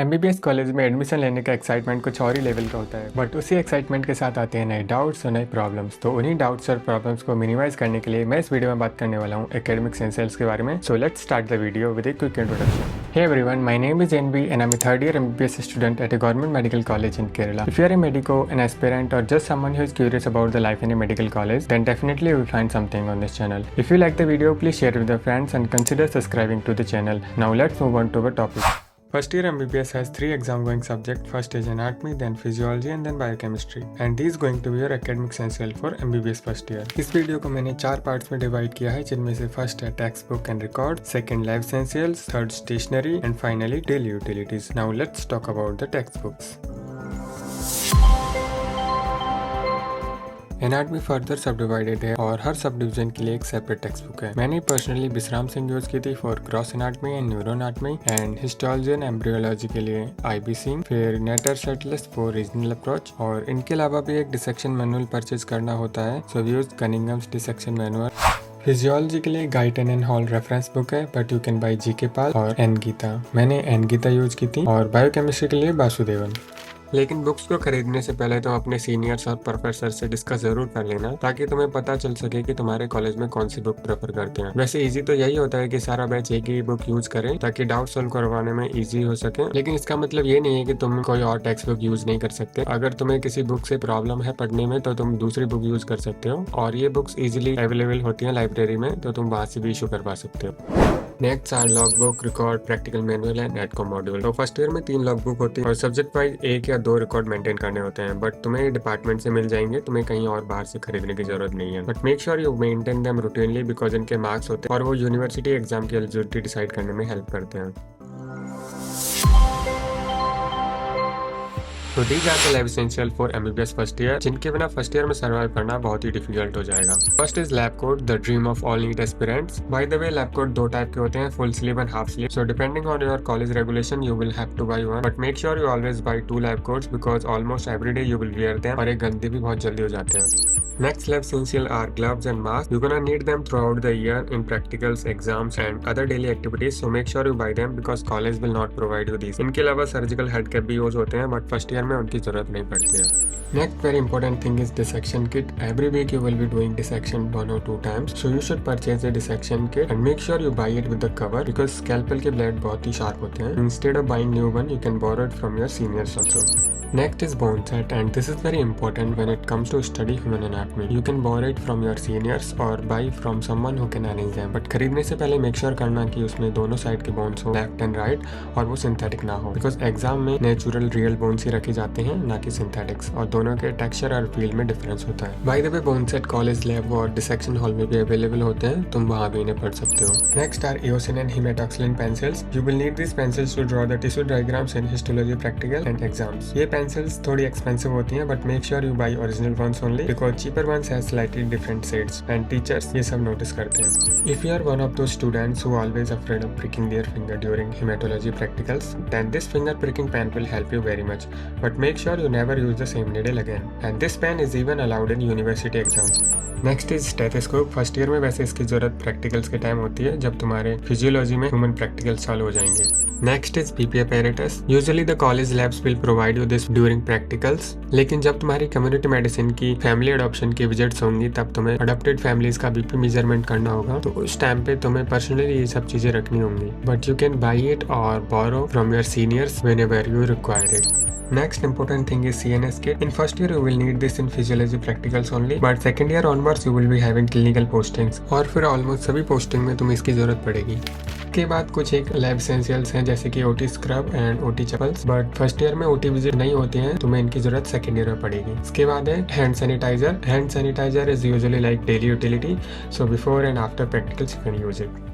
MBBS college में admission लेने का एक्साइटमेंट कुछ और ही लेवल का होता है, बट उसी एक्साइटमेंट के साथ आते हैं नए डाउट्स और नए प्रॉब्लम्स। तो उन्हीं डाउट्स और प्रॉब्लम्स को मिनिमाइज करने के लिए मैं इस वीडियो में बात करने वाला हूँ एकेडमिक एसेंशियल्स के बारे में। So let's start the video with a quick introduction. Hey everyone, my name is NB and I'm a third year MBBS student at a government medical college in Kerala. If you are a medico, an aspirant or just someone who is curious about the life in a medical college, then definitely you will find something on this channel. If you like the video, please share it with your friends and consider subscribing to the channel. Now let's move on to our topic. First year MBBS has 3 exam going subjects. First is anatomy, then physiology and then biochemistry. And these going to be your academic essential for MBBS first year. इस video को मैंने 4 parts में divide किया है, जिनमें से first है textbook and record, second lab essentials, third stationery and finally daily utilities. Now let's talk about the textbooks. Anatomy further subdivided है और हर सब डिवीजन के लिए एक सेपरेट टेक्स्ट बुक है। मैंने पर्सनली विश्राम Singh use की थी for gross anatomy and neuro anatomy, and histology and embryology के लिए IB सिंह, फिर नेटर सेटलेस फॉर रीजनल अप्रोच। और इनके अलावा भी एक डिसेक्शन मैनुअल परचेज करना होता है, so we use Cunningham's dissection manual. Physiology के लिए Guyton and Hall reference book है, but you can buy GK Pal और एन गीता। मैंने एन गीता यूज की थी। और बायोकेमिस्ट्री के लिए वासुदेवन। लेकिन बुक्स को खरीदने से पहले तो अपने सीनियर्स और प्रोफेसर से डिस्कस जरूर कर लेना, ताकि तुम्हें पता चल सके कि तुम्हारे कॉलेज में कौन सी बुक प्रेफर करते हैं। वैसे इजी तो यही होता है कि सारा बैच एक ही बुक यूज करें ताकि डाउट सॉल्व करवाने में इजी हो सके, लेकिन इसका मतलब ये नहीं है कि तुम कोई और टेक्स्ट बुक यूज नहीं कर सकते। अगर तुम्हें किसी बुक से प्रॉब्लम है पढ़ने में तो तुम दूसरी बुक यूज कर सकते हो, और ये बुक्स इजिली अवेलेबल होती है लाइब्रेरी में, तो तुम वहां से भी इशू करवा सकते हो। Next are log book, record, practical manual and AETCOM module. तो फर्स्ट ईयर में 3 लॉग बुक होती है और सब्जेक्ट वाइज 1 या 2 रिकॉर्ड मेंटेन करने होते हैं, बट तुम्हें डिपार्टमेंट से मिल जाएंगे, तुम्हें कहीं और बाहर से खरीदने की जरूरत नहीं है। But make sure you maintain them routinely, because इनके मार्क्स होते हैं और वो यूनिवर्सिटी एग्जाम की एलिजिबिलिटी डिसाइड करने में हेल्प करते हैं। तो these are the lab essential for MBBS first year, जिनके बिना फर्स्ट ईयर में सर्वाइव करना बहुत ही डिफिकल्ट हो जाएगा। First is lab coat, the dream of all NEET aspirants. By the way lab coat 2 type के होते हैं, full sleeve and half sleeve. So depending on your college regulation you will have to buy one, but make sure you always buy 2 lab coats, because almost every day you will wear them, और ये गंदे भी बहुत जल्दी हो जाते हैं। Next lab essential are gloves and masks. You're gonna need them throughout the year in practicals, exams and other daily activities. So make sure you buy them because college will not provide you these. इनके अलावा surgical head cap भी use होते हैं, but first year में उनकी जरूरत नहीं पड़ती है। Next very important thing is dissection kit. Every week you will be doing dissection 1 or 2 times. So you should purchase a dissection kit and make sure you buy it with the cover because scalpel के blade बहुत ही sharp होते हैं. Instead of buying new one, you can borrow it from your seniors also. Next is bone set, and this is very important when it comes to study human anatomy. You can borrow it from your seniors or buy from someone who can arrange them. But खरीदने से पहले make sure करना कि उसमें दोनों side के bones हो, left and right, और वो सिंथेटिक ना हो, बिकॉज एग्जाम में नेचुरल रियल बोन्स ही रखे जाते हैं, ना कि सिंथेटिक्स, और दोनों के टेक्सचर और फील में डिफरेंस होता है। Bye the way bone set college lab और डिसेक्शन हॉल में भी अवेलेबल होते हैं, तुम वहाँ भी इन्हें पढ़ सकते हो। Next are eosin and haematoxylin pencils. You will need this pencils to draw the tissue diagrams in histology practical and exams. ये पेंसिल्स थोड़ी एक्सपेंसिव होती हैं, but make sure you buy original ones only, because cheaper ones has slightly different shades and teachers ये सब notice करते हैं। If you are one of those students who always afraid of pricking their finger during hematology practicals, then this finger pricking pen will help you very much, but make sure you never use the same needle again, and this pen is even allowed in university exams. Next is stethoscope. First year में वैसे इसकी जरूरत practicals के time होती है, जब तुम्हारे physiology में ह्यूमन प्रैक्टिकल्स चालू हो जाएंगे। Next is PP apparatus. Usually the college labs will provide you this during practicals, लेकिन जब तुम्हारी कम्युनिटी मेडिसिन की फैमिली अडॉप्शन की विजिट्स होंगी, तब तुम्हें अडॉप्टेड फैमिलीज का BP मेजरमेंट करना होगा, तो उस टाइम पे तुम्हें पर्सनली ये सब चीजें रखनी होंगी, but you can by it और borrow from your seniors whenever you require it. Next important thing is CNS kit. In first year you will need this in physiology practicals only, but second year onwards you will be having clinical postings, और फिर almost सभी posting में तुम्हें इसकी जरूरत पड़ेगी। के बाद कुछ एक लैब एसेंशियल्स हैं, जैसे कि OT scrub and OT chappals, but first year में OT विजिट नहीं होती हैं, तुम्हें इनकी जरूरत सेकंड ईयर में पड़ेगी। इसके बाद है hand sanitiser. Hand sanitiser is usually like daily utility, so before and after practicals you can use it.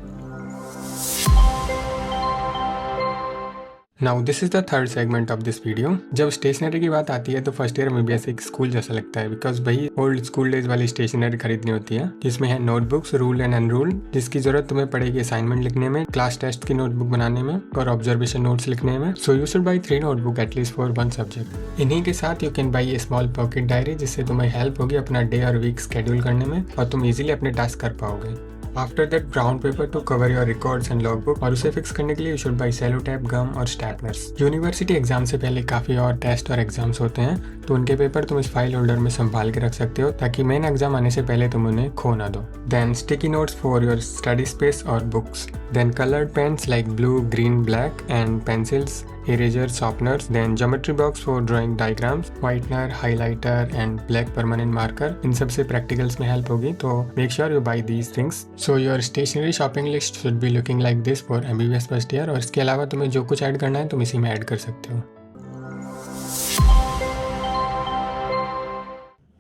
Now this is the third segment of this video. जब स्टेशनरी की बात आती है तो फर्स्ट ईयर MBBS एक school जैसा लगता है, बिकॉज वही ओल्ड स्कूल डेज वाली स्टेशनरी खरीदनी होती है, जिसमें है नोटबुक्स, रूल एंड अनरूल, जिसकी जरूरत तुम्हें पड़ेगी असाइनमेंट लिखने में, क्लास टेस्ट की नोटबुक बनाने में और ऑब्जर्वेशन नोट्स लिखने में। So you should by 3 notebook at least for 1 subject. इन्हीं के साथ you can by A small pocket diary, जिससे तुम्हें हेल्प होगी अपना डे और वीक स्केड्यूल करने में, और तुम इजिली अपने टास्क कर पाओगे। After that brown paper to cover your records and logbook, और उसे फिक्स करने के लिए you should buy cello tape, gum और स्टैपलर्स। यूनिवर्सिटी एग्जाम से पहले काफी और टेस्ट और एग्जाम्स होते हैं, तो उनके पेपर तुम इस फाइल होल्डर में संभाल के रख सकते हो ताकि मेन एग्जाम आने से पहले तुम उन्हें खो ना दो। Then sticky notes for your study space और books. Then colored pens like blue, green, black, and pencils, eraser, sharpeners. Then geometry box for drawing diagrams, whitener, highlighter, and black permanent marker. इन सब से practicals में help होगी, तो make sure you buy these things. So your stationery shopping list should be looking like this for MBBS first year. और इसके अलावा तुम्हें जो कुछ ऐड करना है तुम इसी में ऐड कर सकते हो।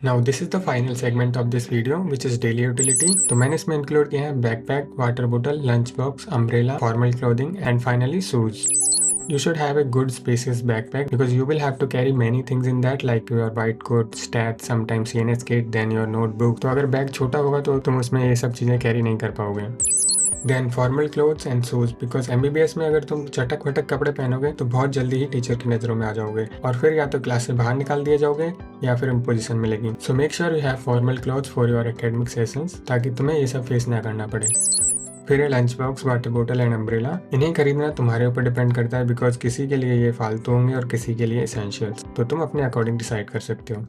Now this is the final segment of this video, which is daily utility. तो मैंने इसमें इंक्लूड किया है बैकपैक, वाटर बोतल, lunch box, umbrella, formal clothing and finally shoes. You should have a good spacious backpack because you will have to carry many things in that, like your white coat, stats, sometimes CNS kit, then your notebook. तो अगर bag छोटा होगा तो तुम उसमें ये सब चीज़ें कैरी नहीं कर पाओगे. Then formal clothes and shoes, because MBBS में अगर तुम चटक वटक कपड़े पहनोगे तो बहुत जल्दी ही टीचर की नज़रों में आ जाओगे और फिर या तो क्लास से बाहर निकाल दिए जाओगे या फिर इम्पोजिशन मिलेगी. So make sure you have formal clothes for your academic sessions ताकि तुम्हें ये सब फेस ना करना पड़े. फिर है लंच बॉक्स, वाटर बोतल एंड अम्ब्रेला. इन्हें खरीदना तुम्हारे ऊपर डिपेंड करता है बिकॉज किसी के लिए ये फालतू होंगे और किसी के लिए एसेंशियल्स, तो तुम अपने अकॉर्डिंग डिसाइड कर सकते हो.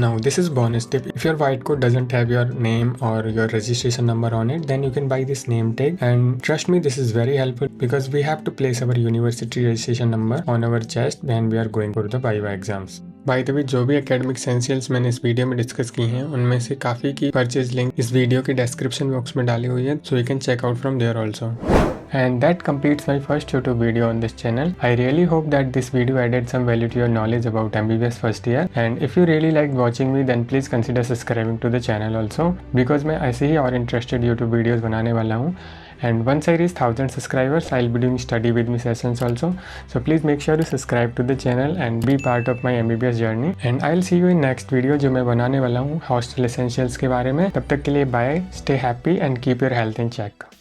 Now this is bonus tip. If your white coat doesn't have your name or your registration number on it, then you can buy this name tag, and trust me, this is very helpful because we have to place our university registration number on our chest when we are going for the Viva exams. By the way, जो भी academic essentials मैंने इस video में discuss की हैं उनमें से काफ़ी की परचेज लिंक इस वीडियो के डिस्क्रिप्शन बॉक्स में डाली हुई है, so you can check out from there also. And that completes my first YouTube video on this channel. I really hope that this video added some value to your knowledge about MBBS first year. And if you really liked watching me, then please consider subscribing to the channel also, because मैं ऐसे ही और interested YouTube videos बनाने वाला हूँ. And once I reach 1000 subscribers, I'll be doing study with me sessions also. So please make sure to subscribe to the channel and be part of my MBBS journey. And I'll see you in next video जो मैं बनाने वाला हूँ hostel essentials के बारे में. तब तक के लिए bye, stay happy and keep your health in check.